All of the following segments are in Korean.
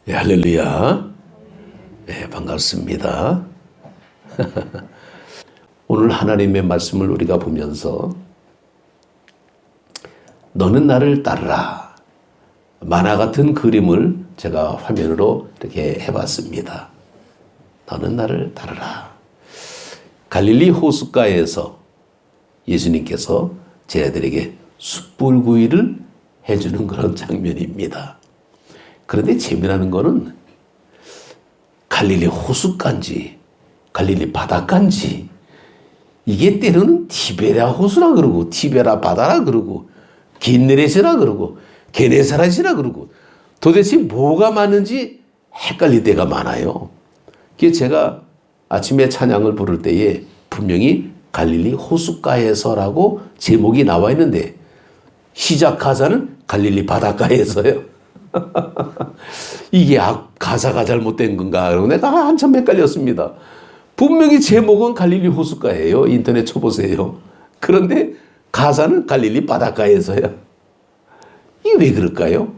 예, 할렐루야. 예, 반갑습니다. 오늘 하나님의 말씀을 우리가 보면서 너는 나를 따르라. 만화 같은 그림을 제가 화면으로 이렇게 해봤습니다. 너는 나를 따르라. 갈릴리 호숫가에서 예수님께서 쟤네들에게 숯불구이를 해주는 그런 장면입니다. 그런데 재미나는 거는 갈릴리 호숫가인지 갈릴리 바닷가인지 이게 때로는 티베리아 호수라 그러고 티베라 바다라 그러고 긴네렛이라 그러고 게네사렛이라 그러고 도대체 뭐가 맞는지 헷갈릴 때가 많아요. 그게 제가 아침에 찬양을 부를 때에 분명히 갈릴리 호숫가에서라고 제목이 나와 있는데 시작 가사는 갈릴리 바닷가에서요. 이게 가사가 잘못된 건가? 그러고 내가 한참 헷갈렸습니다. 분명히 제목은 갈릴리 호숫가예요. 인터넷 쳐보세요. 그런데 가사는 갈릴리 바닷가에서요. 이게 왜 그럴까요?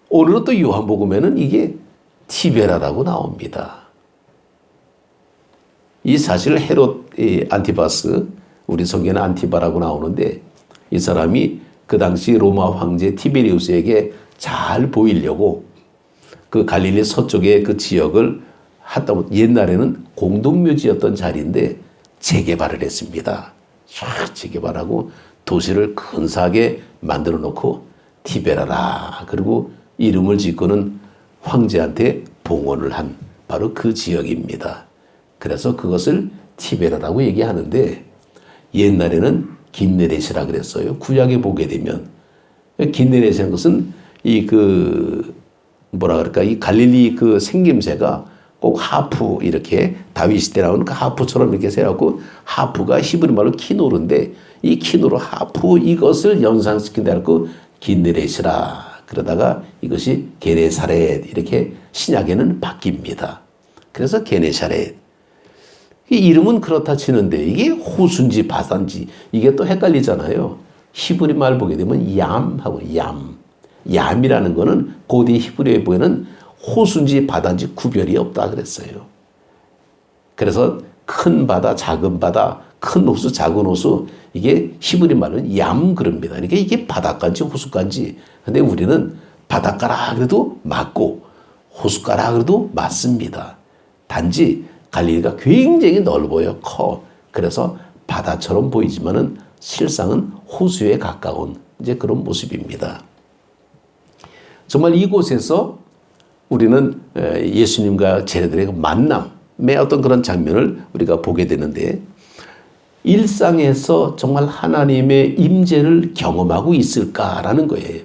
오늘은 또 요한복음에는 이게 티베라라고 나옵니다. 이 사실 헤롯 안티바스, 우리 성경에는 안티바라고 나오는데 이 사람이 그 당시 로마 황제 티베리우스에게 잘 보이려고 그 갈릴리 서쪽의 그 지역을 옛날에는 공동묘지였던 자리인데 재개발을 했습니다. 쫙 재개발하고 도시를 근사하게 만들어 놓고 티베라라 그리고 이름을 짓고는 황제한테 봉헌을 한 바로 그 지역입니다. 그래서 그것을 티베라라고 얘기하는데 옛날에는 긴네렛이라 그랬어요. 구약에 보게 되면 긴네렛이라는 것은 이 갈릴리 그 생김새가 꼭 하프 이렇게 다윗 때 나오는 그 하프처럼 이렇게 세워갖고 하프가 히브리 말로 키노르인데 이 키노르 하프 이것을 연상시킨다고 긴네렛이라 그러다가 이것이 게네사렛 이렇게 신약에는 바뀝니다. 그래서 게네사렛 이 이름은 그렇다 치는데 이게 호수인지 바다인지 이게 또 헷갈리잖아요. 히브리 말 보게 되면 얌하고 얌이라는 거는 고대 히브리어에 보이는 호수인지 바다인지 구별이 없다 그랬어요. 그래서 큰 바다, 작은 바다, 큰 호수, 작은 호수 이게 히브리 말은 얌 그럽니다. 그러니까 이게 바닷가인지 호숫가인지. 근데 우리는 바닷가라 그래도 맞고 호숫가라 그래도 맞습니다. 단지 갈릴리가 굉장히 넓어요. 커. 그래서 바다처럼 보이지만은 실상은 호수에 가까운 이제 그런 모습입니다. 정말 이곳에서 우리는 예수님과 쟤네들의 만남의 어떤 그런 장면을 우리가 보게 되는데 일상에서 정말 하나님의 임재를 경험하고 있을까라는 거예요.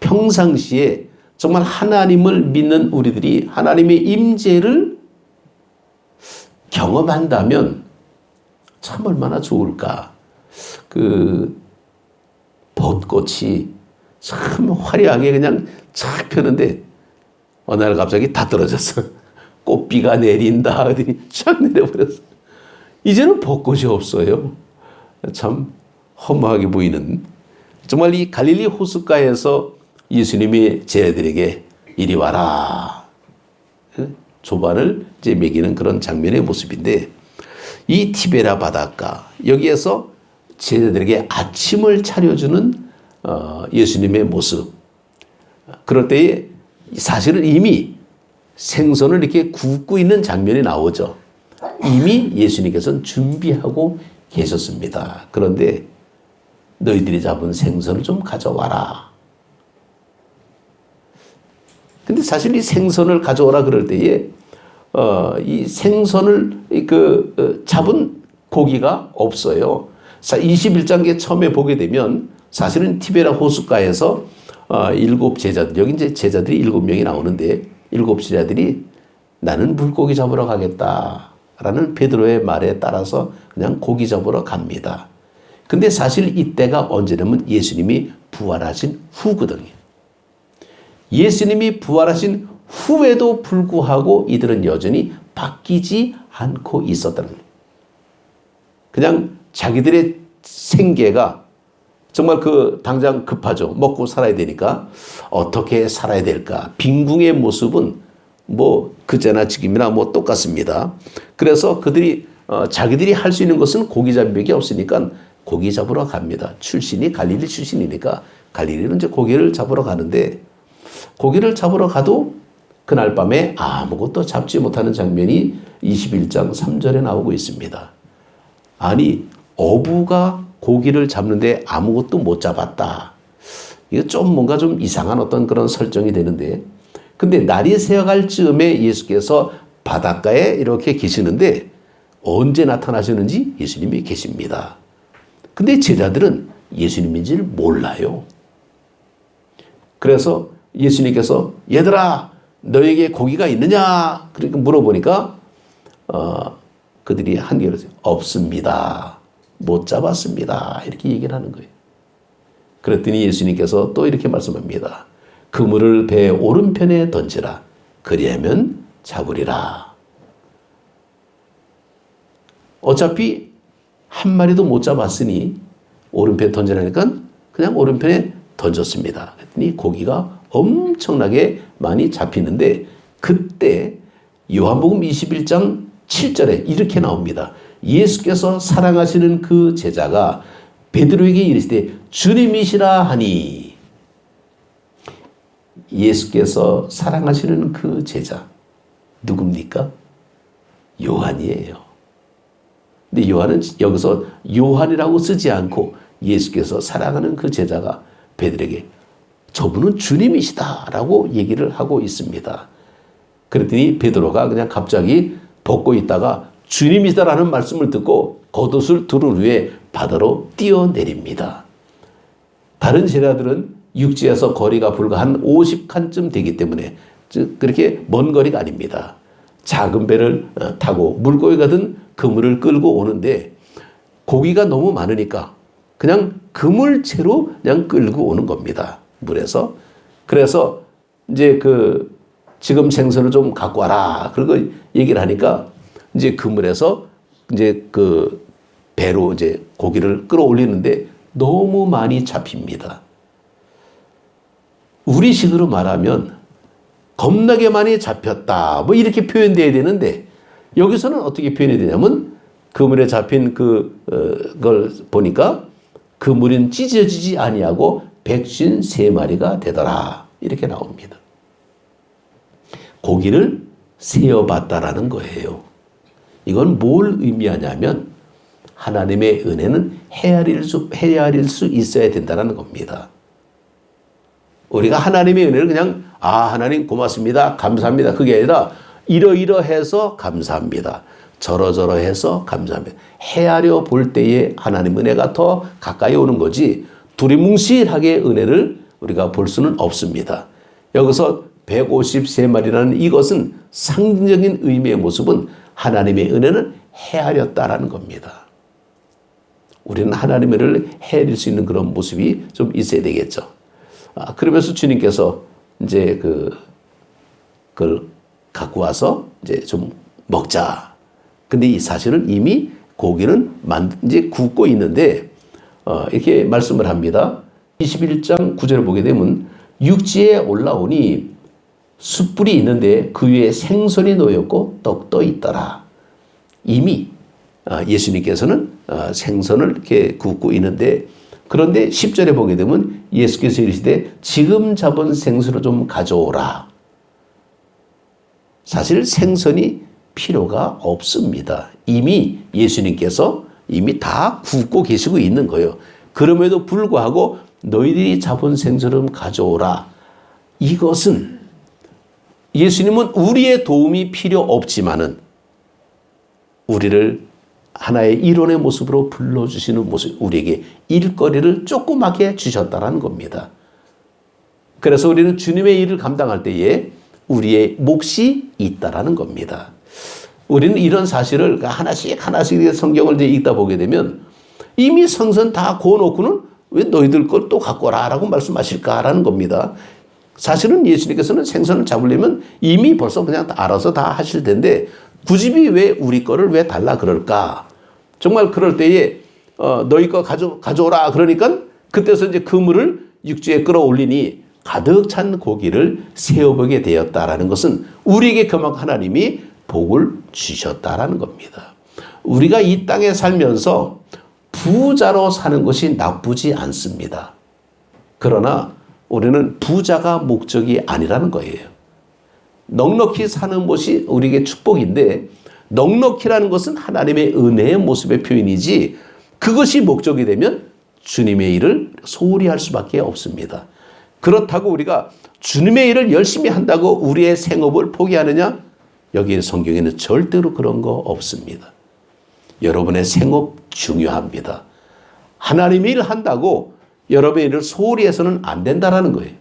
평상시에 정말 하나님을 믿는 우리들이 하나님의 임재를 경험한다면 참 얼마나 좋을까. 그 벚꽃이 참 화려하게 그냥 착 펴는데 어느 날 갑자기 다 떨어졌어. 꽃비가 내린다 하더니 쫙 내려버렸어. 이제는 벚꽃이 없어요. 참 허무하게 보이는 정말 이 갈릴리 호숫가에서 예수님이 쟤네들에게 이리 와라 조반을 이제 먹이는 그런 장면의 모습인데 이 티베라 바닷가 여기에서 쟤네들에게 아침을 차려주는 예수님의 모습. 그럴 때에 사실은 이미 생선을 이렇게 굽고 있는 장면이 나오죠. 이미 예수님께서는 준비하고 계셨습니다. 그런데 너희들이 잡은 생선을 좀 가져와라. 근데 사실 이 생선을 가져오라 그럴 때에 이 생선을 잡은 고기가 없어요. 21장에 처음에 보게 되면 사실은 티베라 호숫가에서 7 제자들, 여기 이제 제자들이 7명이 나오는데 7 제자들이 나는 물고기 잡으러 가겠다라는 베드로의 말에 따라서 그냥 고기 잡으러 갑니다. 근데 사실 이때가 언제냐면 예수님이 부활하신 후거든요. 예수님이 부활하신 후에도 불구하고 이들은 여전히 바뀌지 않고 있었다는 거예요. 그냥 자기들의 생계가 정말 그 당장 급하죠. 먹고 살아야 되니까 어떻게 살아야 될까? 빈궁의 모습은 뭐 그제나 지금이나 뭐 똑같습니다. 그래서 그들이 자기들이 할 수 있는 것은 고기 잡기밖에 없으니까 고기 잡으러 갑니다. 출신이 갈릴리 출신이니까 갈릴리는 이제 고기를 잡으러 가는데 고기를 잡으러 가도 그날 밤에 아무것도 잡지 못하는 장면이 21장 3절에 나오고 있습니다. 아니 어부가 고기를 잡는데 아무것도 못 잡았다. 이거 좀 뭔가 좀 이상한 어떤 그런 설정이 되는데 근데 날이 새어갈 즈음에 예수께서 바닷가에 이렇게 계시는데 언제 나타나셨는지 예수님이 계십니다. 근데 제자들은 예수님인지를 몰라요. 그래서 예수님께서 얘들아 너에게 고기가 있느냐? 그렇게 물어보니까 그들이 한결 없습니다. 못 잡았습니다. 이렇게 얘기를 하는 거예요. 그랬더니 예수님께서 또 이렇게 말씀합니다. 그물을 배 오른편에 던지라. 그리하면 잡으리라. 어차피 한 마리도 못 잡았으니 오른편에 던지라니까 그냥 오른편에 던졌습니다. 그랬더니 고기가 엄청나게 많이 잡히는데 그때 요한복음 21장 7절에 이렇게 나옵니다. 예수께서 사랑하시는 그 제자가 베드로에게 이르시되 주님이시라 하니 예수께서 사랑하시는 그 제자 누굽니까? 요한이에요. 근데 요한은 여기서 요한이라고 쓰지 않고 예수께서 사랑하는 그 제자가 베드로에게 저분은 주님이시다라고 얘기를 하고 있습니다. 그랬더니 베드로가 그냥 갑자기 벗고 있다가 주님이시다라는 말씀을 듣고 겉옷을 두른 후에 바다로 뛰어내립니다. 다른 제자들은 육지에서 거리가 불과 한 50칸쯤 되기 때문에 그렇게 먼 거리가 아닙니다. 작은 배를 타고 물고기 가든 그물을 끌고 오는데 고기가 너무 많으니까 그냥 그물채로 그냥 끌고 오는 겁니다. 물에서. 그래서 이제 지금 생선을 좀 갖고 와라. 그리고 얘기를 하니까 이제 그물에서 이제 배로 이제 고기를 끌어올리는데 너무 많이 잡힙니다. 우리식으로 말하면 겁나게 많이 잡혔다. 뭐 이렇게 표현돼야 되는데 여기서는 어떻게 표현이 되냐면 그물에 잡힌 그걸 보니까 그물은 찢어지지 아니하고 153마리가 되더라. 이렇게 나옵니다. 고기를 세어봤다라는 거예요. 이건 뭘 의미하냐면 하나님의 은혜는 헤아릴 수 있어야 된다는 겁니다. 우리가 하나님의 은혜를 그냥 하나님 고맙습니다. 감사합니다. 그게 아니라 이러이러해서 감사합니다. 저러저러해서 감사합니다. 헤아려 볼 때에 하나님 은혜가 더 가까이 오는 거지 두리뭉실하게 은혜를 우리가 볼 수는 없습니다. 여기서 153마리라는 이것은 상징적인 의미의 모습은 하나님의 은혜는 헤아렸다라는 겁니다. 우리는 하나님의 은혜를 헤아릴 수 있는 그런 모습이 좀 있어야 되겠죠. 그러면서 주님께서 이제 그걸 갖고 와서 이제 좀 먹자. 근데 이 사실은 이미 고기는 이제 굽고 있는데 이렇게 말씀을 합니다. 21장 9절을 보게 되면 육지에 올라오니 숯불이 있는데 그 위에 생선이 놓였고 떡도 있더라. 이미 예수님께서는 생선을 이렇게 굽고 있는데 그런데 10절에 보게 되면 예수께서 이르시되 지금 잡은 생선을 좀 가져오라. 사실 생선이 필요가 없습니다. 이미 예수님께서 이미 다 굽고 계시고 있는 거예요. 그럼에도 불구하고 너희들이 잡은 생선을 좀 가져오라. 이것은 예수님은 우리의 도움이 필요 없지만은 우리를 하나의 일원의 모습으로 불러주시는 모습, 우리에게 일거리를 조그맣게 주셨다는 겁니다. 그래서 우리는 주님의 일을 감당할 때에 우리의 몫이 있다라는 겁니다. 우리는 이런 사실을 하나씩 성경을 읽다 보게 되면 이미 생선 다 구워놓고는 왜 너희들 걸 또 갖고 와라 라고 말씀하실까라는 겁니다. 사실은 예수님께서는 생선을 잡으려면 이미 벌써 그냥 알아서 다 하실 텐데 굳이 왜 우리 거를 왜 달라 그럴까? 정말 그럴 때에 너희 거 가져오라 그러니까 그때서 이제 그물을 육지에 끌어올리니 가득 찬 고기를 세어보게 되었다라는 것은 우리에게 그만큼 하나님이 복을 주셨다라는 겁니다. 우리가 이 땅에 살면서 부자로 사는 것이 나쁘지 않습니다. 그러나 우리는 부자가 목적이 아니라는 거예요. 넉넉히 사는 것이 우리에게 축복인데 넉넉히라는 것은 하나님의 은혜의 모습의 표현이지 그것이 목적이 되면 주님의 일을 소홀히 할 수밖에 없습니다. 그렇다고 우리가 주님의 일을 열심히 한다고 우리의 생업을 포기하느냐? 여기 성경에는 절대로 그런 거 없습니다. 여러분의 생업 중요합니다. 하나님의 일을 한다고 여러분의 일을 소홀히 해서는 안 된다는 거예요.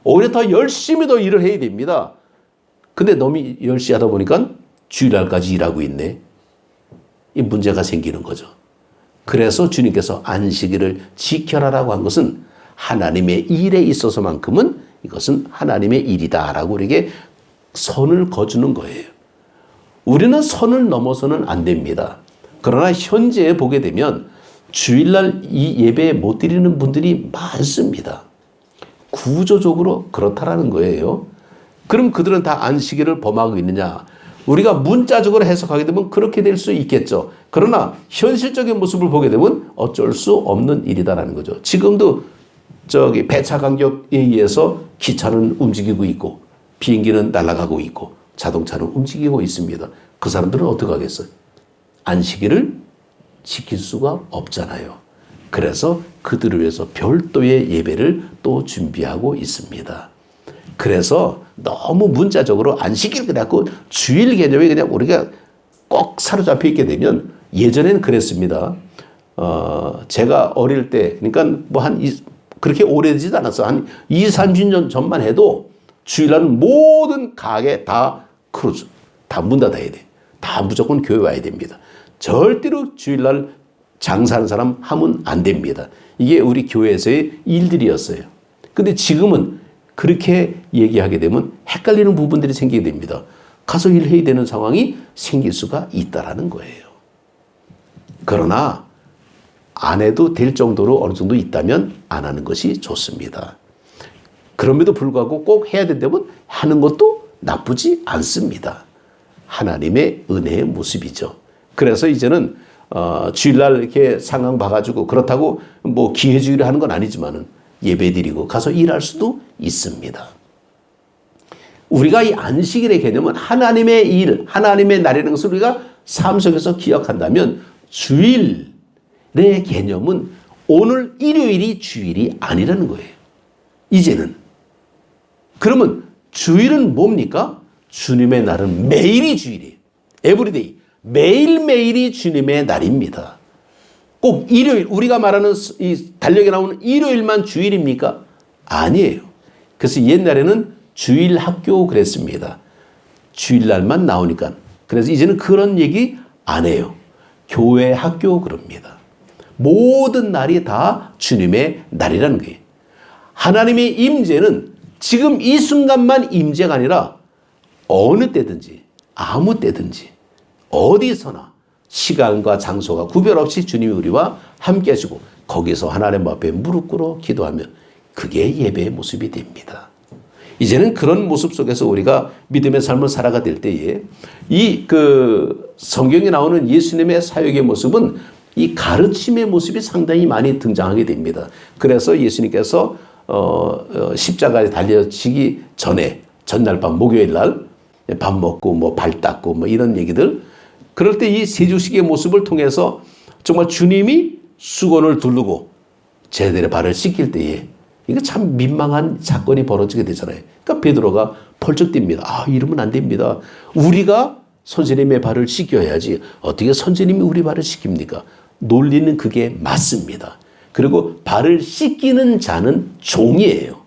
오히려 더 열심히 더 일을 해야 됩니다. 근데 너무 열심히 하다 보니까 주일날까지 일하고 있네. 이 문제가 생기는 거죠. 그래서 주님께서 안식일을 지켜라라고 한 것은 하나님의 일에 있어서만큼은 이것은 하나님의 일이다라고 우리에게 선을 거주는 거예요. 우리는 선을 넘어서는 안 됩니다. 그러나 현재 보게 되면 주일날 이 예배 못 드리는 분들이 많습니다. 구조적으로 그렇다라는 거예요. 그럼 그들은 다 안식일을 범하고 있느냐? 우리가 문자적으로 해석하게 되면 그렇게 될 수 있겠죠. 그러나 현실적인 모습을 보게 되면 어쩔 수 없는 일이다라는 거죠. 지금도 저기 배차 간격에 의해서 기차는 움직이고 있고 비행기는 날아가고 있고 자동차는 움직이고 있습니다. 그 사람들은 어떻게 하겠어요? 안식일을 지킬 수가 없잖아요. 그래서 그들을 위해서 별도의 예배를 또 준비하고 있습니다. 그래서 너무 문자적으로 안식일 그래갖고 주일 개념에 그냥 우리가 꼭 사로잡혀 있게 되면 예전에는 그랬습니다. 제가 어릴 때 그러니까 그렇게 오래되지도 않았어. 한 20-30년 전만 해도 주일날은 모든 가게 다 크루즈 다 문 닫아야 돼. 다 무조건 교회 와야 됩니다. 절대로 주일날 장사하는 사람 하면 안 됩니다. 이게 우리 교회에서의 일들이었어요. 근데 지금은 그렇게 얘기하게 되면 헷갈리는 부분들이 생기게 됩니다. 가서 일해야 되는 상황이 생길 수가 있다라는 거예요. 그러나 안 해도 될 정도로 어느 정도 있다면 안 하는 것이 좋습니다. 그럼에도 불구하고 꼭 해야 된다면 하는 것도 나쁘지 않습니다. 하나님의 은혜의 모습이죠. 그래서 이제는 주일날 이렇게 상황 봐가지고 그렇다고 뭐 기회주의를 하는 건 아니지만은 예배드리고 가서 일할 수도 있습니다. 우리가 이 안식일의 개념은 하나님의 일, 하나님의 날이라는 것을 우리가 삶 속에서 기억한다면 주일의 개념은 오늘 일요일이 주일이 아니라는 거예요. 이제는. 그러면 주일은 뭡니까? 주님의 날은 매일이 주일이에요. 에브리데이. 매일매일이 주님의 날입니다. 꼭 일요일, 우리가 말하는 이 달력에 나오는 일요일만 주일입니까? 아니에요. 그래서 옛날에는 주일 학교 그랬습니다. 주일날만 나오니까. 그래서 이제는 그런 얘기 안 해요. 교회 학교 그럽니다. 모든 날이 다 주님의 날이라는 거예요. 하나님의 임재는 지금 이 순간만 임재가 아니라 어느 때든지 아무 때든지 어디서나 시간과 장소가 구별 없이 주님이 우리와 함께 하시고 거기서 하나님 앞에 무릎 꿇어 기도하면 그게 예배의 모습이 됩니다. 이제는 그런 모습 속에서 우리가 믿음의 삶을 살아가 될 때에 이 성경에 나오는 예수님의 사역의 모습은 이 가르침의 모습이 상당히 많이 등장하게 됩니다. 그래서 예수님께서 십자가에 달려지기 전에 전날 밤 목요일 날 밥 먹고 뭐 발 닦고 뭐 이런 얘기들 그럴 때 이 세주식의 모습을 통해서 정말 주님이 수건을 두르고 제자들의 발을 씻길 때에 이거 참 민망한 사건이 벌어지게 되잖아요. 그러니까 베드로가 펄쩍 뜁니다. 아, 이러면 안 됩니다. 우리가 선생님의 발을 씻겨야지 어떻게 선생님이 우리 발을 씻깁니까? 논리는 그게 맞습니다. 그리고 발을 씻기는 자는 종이에요.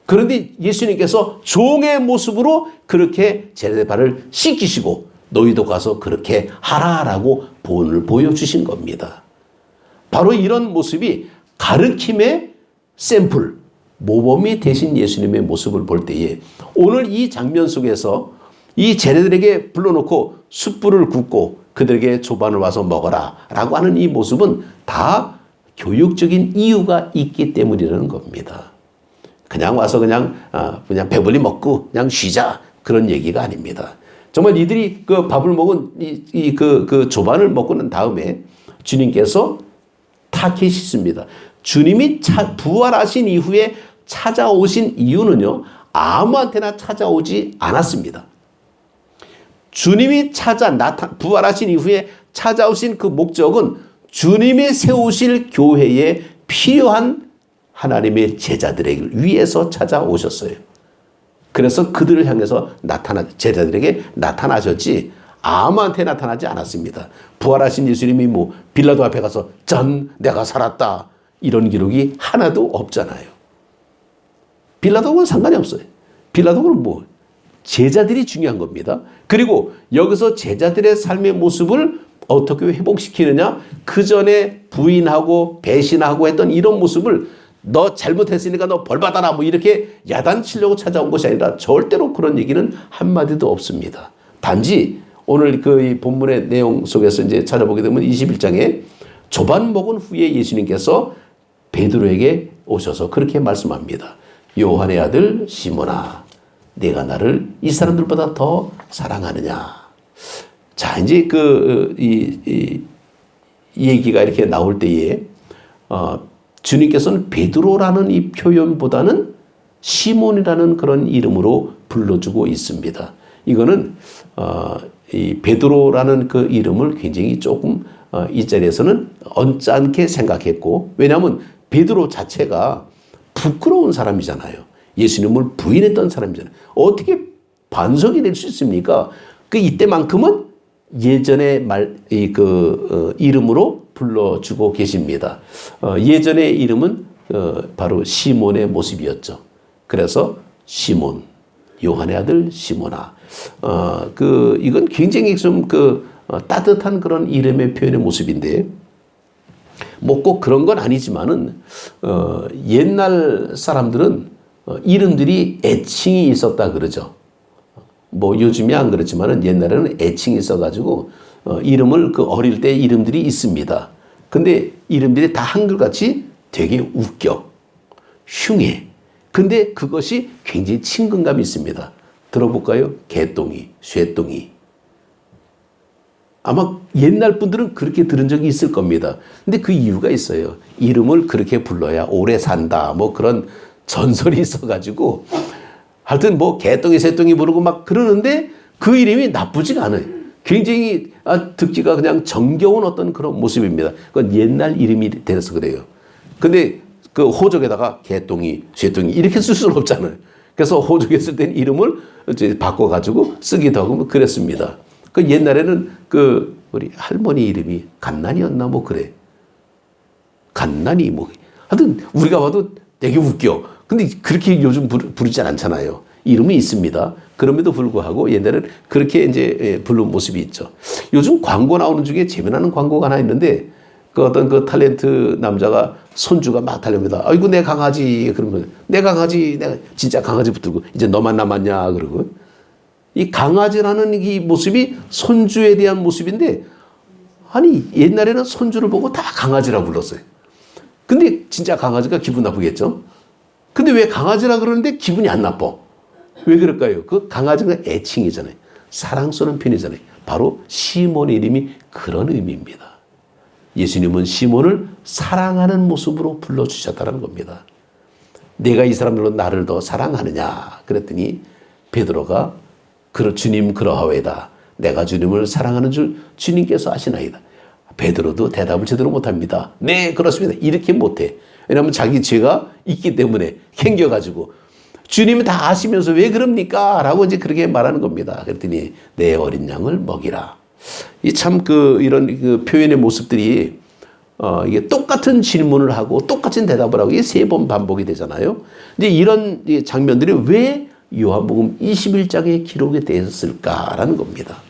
그런데 예수님께서 종의 모습으로 그렇게 제자들의 발을 씻기시고 너희도 가서 그렇게 하라라고 본을 보여주신 겁니다. 바로 이런 모습이 가르침의 샘플, 모범이 되신 예수님의 모습을 볼 때에 오늘 이 장면 속에서 이 제자들에게 불러놓고 숯불을 굽고 그들에게 조반을 와서 먹어라 라고 하는 이 모습은 다 교육적인 이유가 있기 때문이라는 겁니다. 그냥 와서 그냥 배불리 먹고 그냥 쉬자 그런 얘기가 아닙니다. 정말 이들이 그 밥을 먹은 그 조반을 먹고 난 다음에 주님께서 타겟이 있습니다. 주님이 부활하신 이후에 찾아오신 이유는요, 아무한테나 찾아오지 않았습니다. 주님이 부활하신 이후에 찾아오신 그 목적은 주님이 세우실 교회에 필요한 하나님의 제자들을 위해서 찾아오셨어요. 그래서 그들을 향해서 제자들에게 나타나셨지 아무한테 나타나지 않았습니다. 부활하신 예수님이 빌라도 앞에 가서 전 내가 살았다 이런 기록이 하나도 없잖아요. 빌라도는 상관이 없어요. 빌라도는 제자들이 중요한 겁니다. 그리고 여기서 제자들의 삶의 모습을 어떻게 회복시키느냐? 그 전에 부인하고 배신하고 했던 이런 모습을 너 잘못했으니까 너 벌 받아라 이렇게 야단치려고 찾아온 것이 아니라 절대로 그런 얘기는 한마디도 없습니다. 단지 오늘 이 본문의 내용 속에서 이제 찾아보게 되면 21장에 조반 먹은 후에 예수님께서 베드로에게 오셔서 그렇게 말씀합니다. 요한의 아들 시몬아, 내가 나를 이 사람들보다 더 사랑하느냐? 자, 이제 이 얘기가 이렇게 나올 때에 주님께서는 베드로라는 이 표현보다는 시몬이라는 그런 이름으로 불러주고 있습니다. 이거는 이 베드로라는 그 이름을 굉장히 조금 이 자리에서는 언짢게 생각했고, 왜냐하면 베드로 자체가 부끄러운 사람이잖아요. 예수님을 부인했던 사람이잖아요. 어떻게 반석이 될 수 있습니까? 이때만큼은 예전의 이름으로 불러주고 계십니다. 예전의 이름은 바로 시몬의 모습이었죠. 그래서 시몬, 요한의 아들 시몬아. 이건 굉장히 좀 따뜻한 그런 이름의 표현의 모습인데, 꼭 그런 건 아니지만은, 옛날 사람들은 이름들이 애칭이 있었다 그러죠. 요즘이 안 그렇지만은 옛날에는 애칭이 있어가지고, 이름을 어릴 때 이름들이 있습니다. 근데 이름들이 다 한글같이 되게 웃겨. 흉해. 근데 그것이 굉장히 친근감이 있습니다. 들어볼까요? 개똥이, 쇠똥이. 아마 옛날 분들은 그렇게 들은 적이 있을 겁니다. 근데 그 이유가 있어요. 이름을 그렇게 불러야 오래 산다. 그런 전설이 있어가지고 하여튼 개똥이, 쇠똥이 부르고 그러는데 그 이름이 나쁘지가 않아요. 굉장히 듣기가 그냥 정겨운 어떤 그런 모습입니다. 그건 옛날 이름이 돼서 그래요. 근데 그 호적에다가 개똥이, 쇠똥이 이렇게 쓸 수는 없잖아요. 그래서 호적에 쓸 때는 이름을 이제 바꿔가지고 쓰기도 하고 그랬습니다. 옛날에는 우리 할머니 이름이 갓난이었나 그래. 갓난이 하여튼 우리가 봐도 되게 웃겨. 근데 그렇게 요즘 부르지 않잖아요. 이름이 있습니다. 그럼에도 불구하고 옛날에는 그렇게 이제 부른 모습이 있죠. 요즘 광고 나오는 중에 재미나는 광고가 하나 있는데, 어떤 탤런트 남자가 손주가 막 달려옵니다. 아이고, 내 강아지. 그러면 내 강아지, 내가 진짜 강아지 붙들고 이제 너만 남았냐. 그러고. 이 강아지라는 이 모습이 손주에 대한 모습인데, 아니, 옛날에는 손주를 보고 다 강아지라고 불렀어요. 근데 진짜 강아지가 기분 나쁘겠죠? 근데 왜 강아지라 그러는데 기분이 안 나빠? 왜 그럴까요? 그 강아지가 애칭이잖아요. 사랑스러운 편이잖아요. 바로 시몬의 이름이 그런 의미입니다. 예수님은 시몬을 사랑하는 모습으로 불러주셨다는 겁니다. 내가 이 사람들로 나를 더 사랑하느냐? 그랬더니 베드로가 주님 그러하오이다. 내가 주님을 사랑하는 줄 주님께서 아시나이다. 베드로도 대답을 제대로 못합니다. 네, 그렇습니다. 이렇게 못해. 왜냐하면 자기 죄가 있기 때문에 캥겨가지고 주님이 다 아시면서 왜 그럽니까? 라고 이제 그렇게 말하는 겁니다. 그랬더니 내 어린 양을 먹이라. 이 참 이런 표현의 모습들이 이게 똑같은 질문을 하고 똑같은 대답을 하고 이게 3번 반복이 되잖아요. 근데 이런 장면들이 왜 요한복음 21장에 기록이 되었을까라는 겁니다.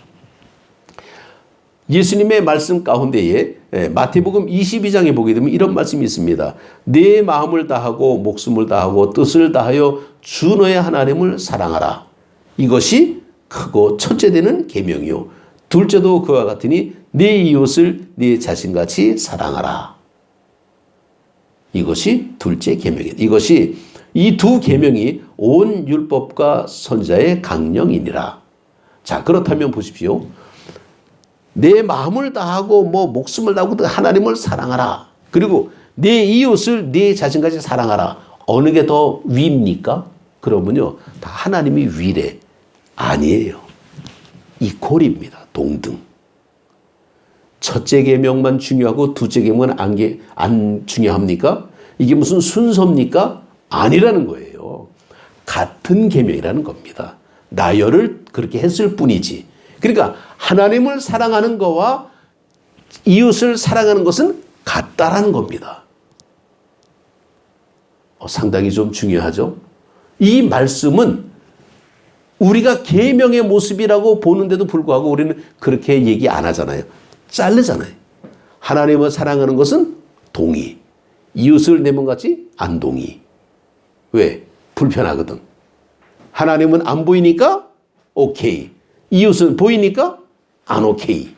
예수님의 말씀 가운데에 마태복음 22장에 보게 되면 이런 말씀이 있습니다. 내 마음을 다하고 목숨을 다하고 뜻을 다하여 주 너의 하나님을 사랑하라. 이것이 크고 첫째 되는 계명이요. 둘째도 그와 같으니 내 이웃을 내 자신같이 사랑하라. 이것이 둘째 계명이다. 이것이 이 두 계명이 온 율법과 선지자의 강령이니라. 자, 그렇다면 보십시오. 내 마음을 다하고 뭐 목숨을 다하고 하나님을 사랑하라. 그리고 내 이웃을 내 자신까지 사랑하라. 어느 게 더 위입니까? 그러면요, 다 하나님이 위래. 아니에요. 이퀄입니다. 동등. 첫째 계명만 중요하고 둘째 계명은 안 중요합니까? 이게 무슨 순서입니까? 아니라는 거예요. 같은 계명이라는 겁니다. 나열을 그렇게 했을 뿐이지. 그러니까 하나님을 사랑하는 거와 이웃을 사랑하는 것은 같다라는 겁니다. 상당히 좀 중요하죠. 이 말씀은 우리가 계명의 모습이라고 보는데도 불구하고 우리는 그렇게 얘기 안 하잖아요. 자르잖아요. 하나님을 사랑하는 것은 동의. 이웃을 내 몸같이 안 동의. 왜? 불편하거든. 하나님은 안 보이니까 오케이. 이웃은 보이니까 안 오케이.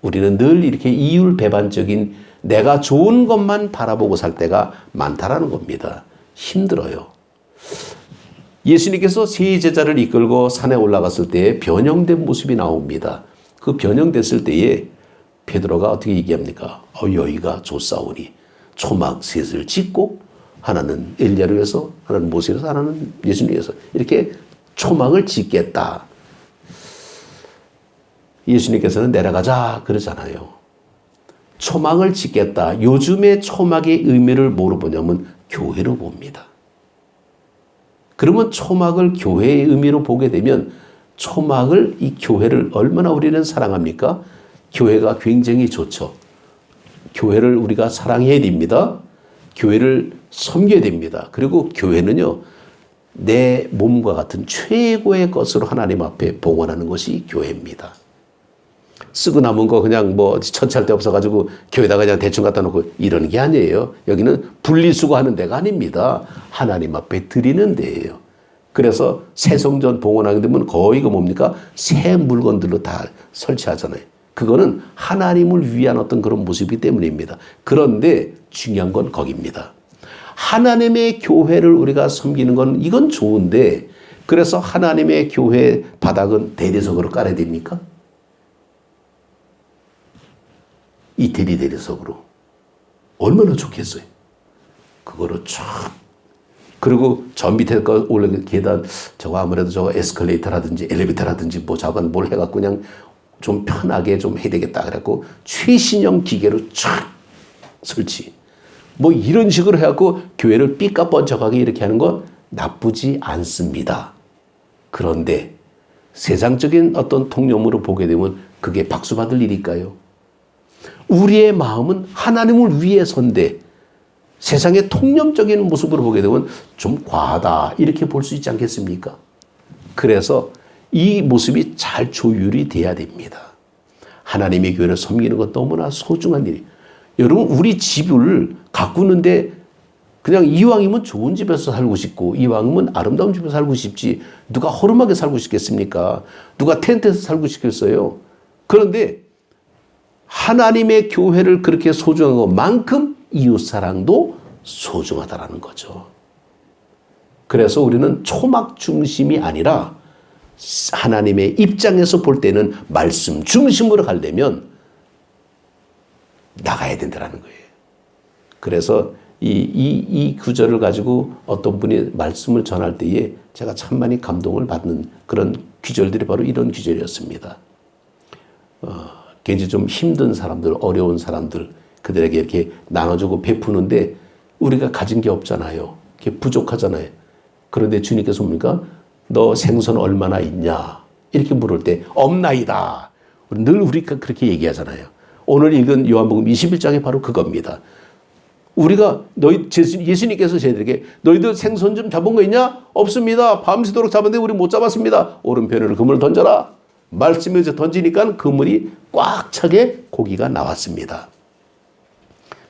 우리는 늘 이렇게 이율배반적인 내가 좋은 것만 바라보고 살 때가 많다라는 겁니다. 힘들어요. 예수님께서 세 제자를 이끌고 산에 올라갔을 때 변형된 모습이 나옵니다. 그 변형됐을 때에 베드로가 어떻게 얘기합니까? 여기가 좋사오니 초막 셋을 짓고 하나는 엘리야를 위해서, 하나는 모세를 위해서, 하나는 예수님을 위해서 이렇게 초막을 짓겠다. 예수님께서는 내려가자 그러잖아요. 초막을 짓겠다. 요즘의 초막의 의미를 뭐로 보냐면 교회로 봅니다. 그러면 초막을 교회의 의미로 보게 되면 초막을, 이 교회를 얼마나 우리는 사랑합니까? 교회가 굉장히 좋죠. 교회를 우리가 사랑해야 됩니다. 교회를 섬겨야 됩니다. 그리고 교회는요, 내 몸과 같은 최고의 것으로 하나님 앞에 봉헌하는 것이 교회입니다. 쓰고 남은 거 그냥 뭐 처치할 데 없어가지고 교회다가 그냥 대충 갖다 놓고 이러는 게 아니에요. 여기는 분리수거하는 데가 아닙니다. 하나님 앞에 드리는 데예요. 그래서 새 성전 봉헌하게 되면 거의 그 뭡니까? 새 물건들로 다 설치하잖아요. 그거는 하나님을 위한 어떤 그런 모습이기 때문입니다. 그런데 중요한 건 거기입니다. 하나님의 교회를 우리가 섬기는 건 이건 좋은데, 그래서 하나님의 교회 바닥은 대리석으로 깔아야 됩니까? 이태리 대리석으로. 얼마나 좋겠어요. 그거로 쫙. 그리고 저 밑에 거 올라가 계단, 저거 아무래도 저거 에스컬레이터라든지 엘리베이터라든지 뭐 저건 뭘 해갖고 그냥 좀 편하게 좀 해야 되겠다. 그래갖고 최신형 기계로 쫙 설치. 뭐 이런 식으로 해갖고 교회를 삐까뻔쩍하게 이렇게 하는 건 나쁘지 않습니다. 그런데 세상적인 어떤 통념으로 보게 되면 그게 박수받을 일일까요? 우리의 마음은 하나님을 위해서인데 세상의 통념적인 모습으로 보게 되면 좀 과하다 이렇게 볼 수 있지 않겠습니까? 그래서 이 모습이 잘 조율이 돼야 됩니다. 하나님의 교회를 섬기는 것 너무나 소중한 일이에요. 여러분, 우리 집을 가꾸는데 그냥 이왕이면 좋은 집에서 살고 싶고 이왕이면 아름다운 집에서 살고 싶지 누가 허름하게 살고 싶겠습니까? 누가 텐트에서 살고 싶겠어요? 그런데 하나님의 교회를 그렇게 소중한 것만큼 이웃사랑도 소중하다라는 거죠. 그래서 우리는 초막 중심이 아니라 하나님의 입장에서 볼 때는 말씀 중심으로 가려면 나가야 된다는 거예요. 그래서 이 구절을 가지고 어떤 분이 말씀을 전할 때에 제가 참 많이 감동을 받는 그런 구절들이 바로 이런 구절이었습니다. 굉장히 좀 힘든 사람들, 어려운 사람들, 그들에게 이렇게 나눠주고 베푸는데 우리가 가진 게 없잖아요. 그게 부족하잖아요. 그런데 주님께서 뭡니까? 너 생선 얼마나 있냐? 이렇게 물을 때 없나이다. 늘 우리가 그렇게 얘기하잖아요. 오늘 읽은 요한복음 21장이 바로 그겁니다. 우리가 예수님께서 저희들에게 너희들 생선 좀 잡은 거 있냐? 없습니다. 밤새도록 잡았는데 우리 못 잡았습니다. 오른편으로 그물을 던져라. 말씀에서 던지니까 그물이 꽉 차게 고기가 나왔습니다.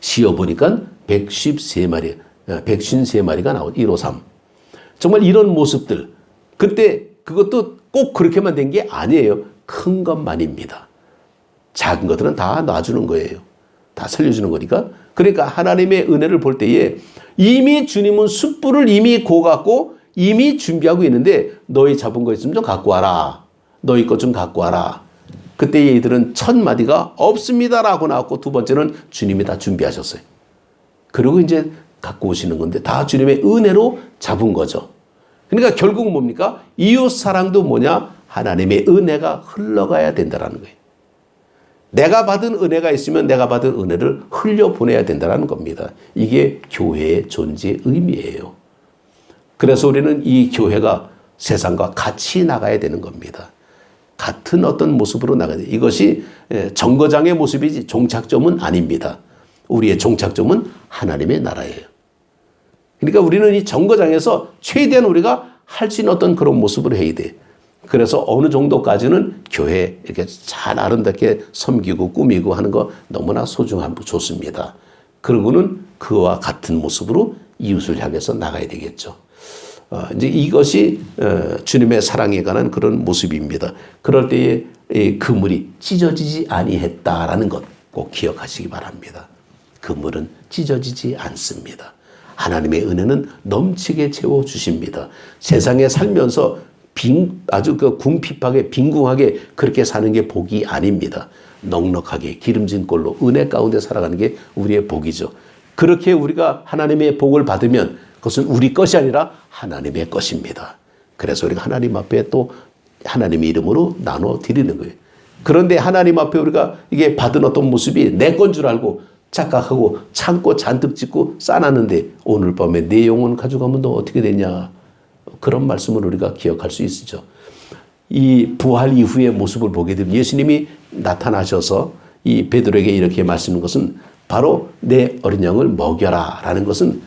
씌어보니까 153마리가 나오죠. 153. 정말 이런 모습들. 그때 그것도 꼭 그렇게만 된 게 아니에요. 큰 것만입니다. 작은 것들은 다 놔주는 거예요. 다 살려주는 거니까 그러니까 하나님의 은혜를 볼 때에 이미 주님은 숯불을 이미 고갖고 이미 준비하고 있는데 너희 잡은 거 있으면 좀 갖고 와라. 너희 것 좀 갖고 와라. 그때 얘들은 첫 마디가 없습니다라고 나왔고 두 번째는 주님이 다 준비하셨어요. 그리고 이제 갖고 오시는 건데 다 주님의 은혜로 잡은 거죠. 그러니까 결국은 뭡니까? 이웃 사랑도 뭐냐? 하나님의 은혜가 흘러가야 된다는 거예요. 내가 받은 은혜가 있으면 내가 받은 은혜를 흘려보내야 된다는 겁니다. 이게 교회의 존재의 의미예요. 그래서 우리는 이 교회가 세상과 같이 나가야 되는 겁니다. 같은 어떤 모습으로 나가야 돼요. 이것이 정거장의 모습이지 종착점은 아닙니다. 우리의 종착점은 하나님의 나라예요. 그러니까 우리는 이 정거장에서 최대한 우리가 할 수 있는 어떤 그런 모습을 해야 돼. 그래서 어느 정도까지는 교회 이렇게 잘 아름답게 섬기고 꾸미고 하는 거 너무나 소중하고 좋습니다. 그러고는 그와 같은 모습으로 이웃을 향해서 나가야 되겠죠. 이제 이것이 주님의 사랑에 관한 그런 모습입니다. 그럴 때에 그물이 찢어지지 아니했다라는 것 꼭 기억하시기 바랍니다. 그물은 찢어지지 않습니다. 하나님의 은혜는 넘치게 채워주십니다. 세상에 살면서 아주 그 궁핍하게 빈궁하게 그렇게 사는 게 복이 아닙니다. 넉넉하게 기름진 꼴로 은혜 가운데 살아가는 게 우리의 복이죠. 그렇게 우리가 하나님의 복을 받으면 그것은 우리 것이 아니라 하나님의 것입니다. 그래서 우리가 하나님 앞에 또 하나님의 이름으로 나눠 드리는 거예요. 그런데 하나님 앞에 우리가 이게 받은 어떤 모습이 내 건 줄 알고 착각하고 참고 잔뜩 짓고 싸놨는데 오늘 밤에 내 영혼 가져가면 너 어떻게 되냐. 그런 말씀을 우리가 기억할 수 있죠. 이 부활 이후의 모습을 보게 되면 예수님이 나타나셔서 이 베드로에게 이렇게 말씀하는 것은 바로 내 어린 양을 먹여라 라는 것은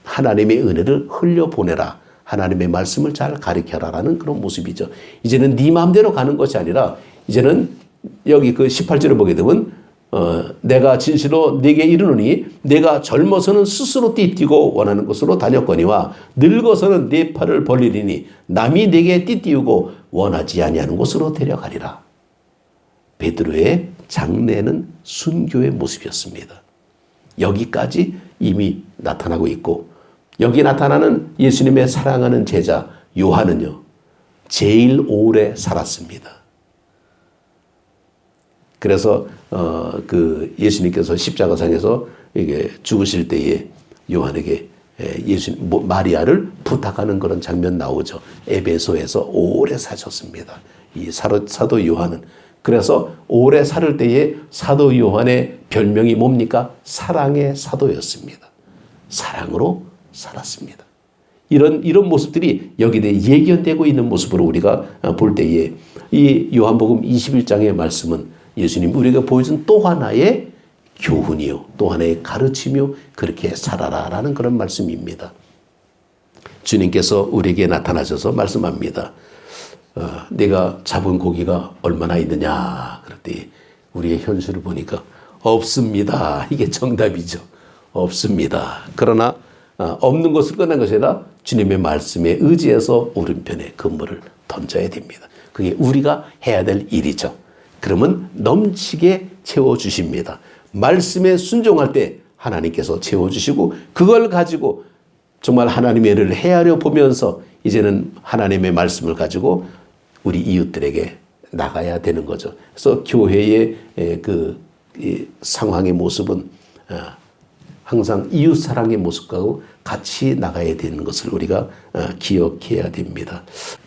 하나님의 은혜를 흘려보내라. 하나님의 말씀을 잘 가르쳐라 라는 그런 모습이죠. 이제는 네 마음대로 가는 것이 아니라 이제는 여기 그 18절을 보게 되면 내가 진실로 네게 이르노니 내가 젊어서는 스스로 띠뛰고 원하는 곳으로 다녔거니와 늙어서는 네 팔을 벌리리니 남이 네게 띠띠우고 원하지 아니하는 곳으로 데려가리라. 베드로의 장래는 순교의 모습이었습니다. 여기까지 이미 나타나고 있고 여기 나타나는 예수님의 사랑하는 제자 요한은요 제일 오래 살았습니다. 그래서 그 예수님께서 십자가상에서 이게 죽으실 때에 요한에게 마리아를 부탁하는 그런 장면 나오죠. 에베소에서 오래 사셨습니다. 이 사도 요한은. 그래서 오래 살을 때에 사도 요한의 별명이 뭡니까? 사랑의 사도였습니다. 사랑으로 살았습니다. 이런 모습들이 여기에 예견되고 있는 모습으로 우리가 볼 때에 이 요한복음 21장의 말씀은 예수님 우리가 보여준 또 하나의 교훈이요. 또 하나의 가르침이요. 그렇게 살아라라는 그런 말씀입니다. 주님께서 우리에게 나타나셔서 말씀합니다. 내가 잡은 고기가 얼마나 있느냐. 그럴 때 우리의 현실을 보니까 없습니다. 이게 정답이죠. 없습니다. 그러나 없는 것을 끝난 것이 아니라 주님의 말씀에 의지해서 오른편에 그물을 던져야 됩니다. 그게 우리가 해야 될 일이죠. 그러면 넘치게 채워주십니다. 말씀에 순종할 때 하나님께서 채워주시고 그걸 가지고 정말 하나님의 일을 헤아려 보면서 이제는 하나님의 말씀을 가지고 우리 이웃들에게 나가야 되는 거죠. 그래서 교회의 그 상황의 모습은 항상 이웃 사랑의 모습과 같이 나가야 되는 것을 우리가 기억해야 됩니다.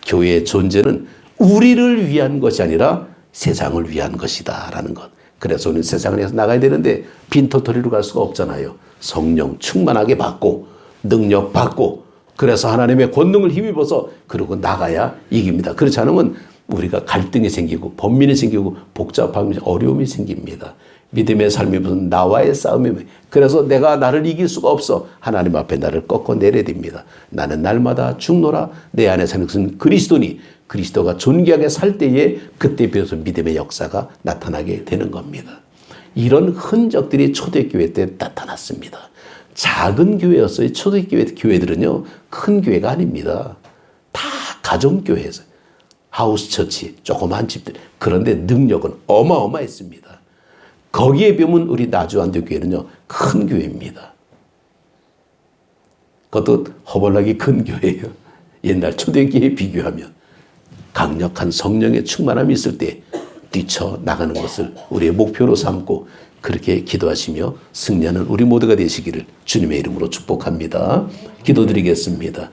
교회의 존재는 우리를 위한 것이 아니라 세상을 위한 것이다라는 것. 그래서 우리는 세상에서 나가야 되는데 빈터터리로 갈 수가 없잖아요. 성령 충만하게 받고 능력 받고 그래서 하나님의 권능을 힘입어서 그러고 나가야 이깁니다. 그렇지 않으면 우리가 갈등이 생기고 번민이 생기고 복잡함이 어려움이 생깁니다. 믿음의 삶이 무슨 나와의 싸움이며 그래서 내가 나를 이길 수가 없어. 하나님 앞에 나를 꺾어내려야 됩니다. 나는 날마다 죽노라. 내 안에 사는 것은 그리스도니 그리스도가 존귀하게 살 때에 그때 비로소 믿음의 역사가 나타나게 되는 겁니다. 이런 흔적들이 초대교회 때 나타났습니다. 작은 교회였어요. 초대교회들은요. 큰 교회가 아닙니다. 다 가정교회에서 하우스 처치, 조그만 집들. 그런데 능력은 어마어마했습니다. 거기에 비하면 우리 나주안동교회는요, 큰 교회입니다. 그것도 허벌나게 큰 교회예요. 옛날 초대교회에 비교하면. 강력한 성령의 충만함이 있을 때 뛰쳐나가는 것을 우리의 목표로 삼고 그렇게 기도하시며 승리하는 우리 모두가 되시기를 주님의 이름으로 축복합니다. 기도드리겠습니다.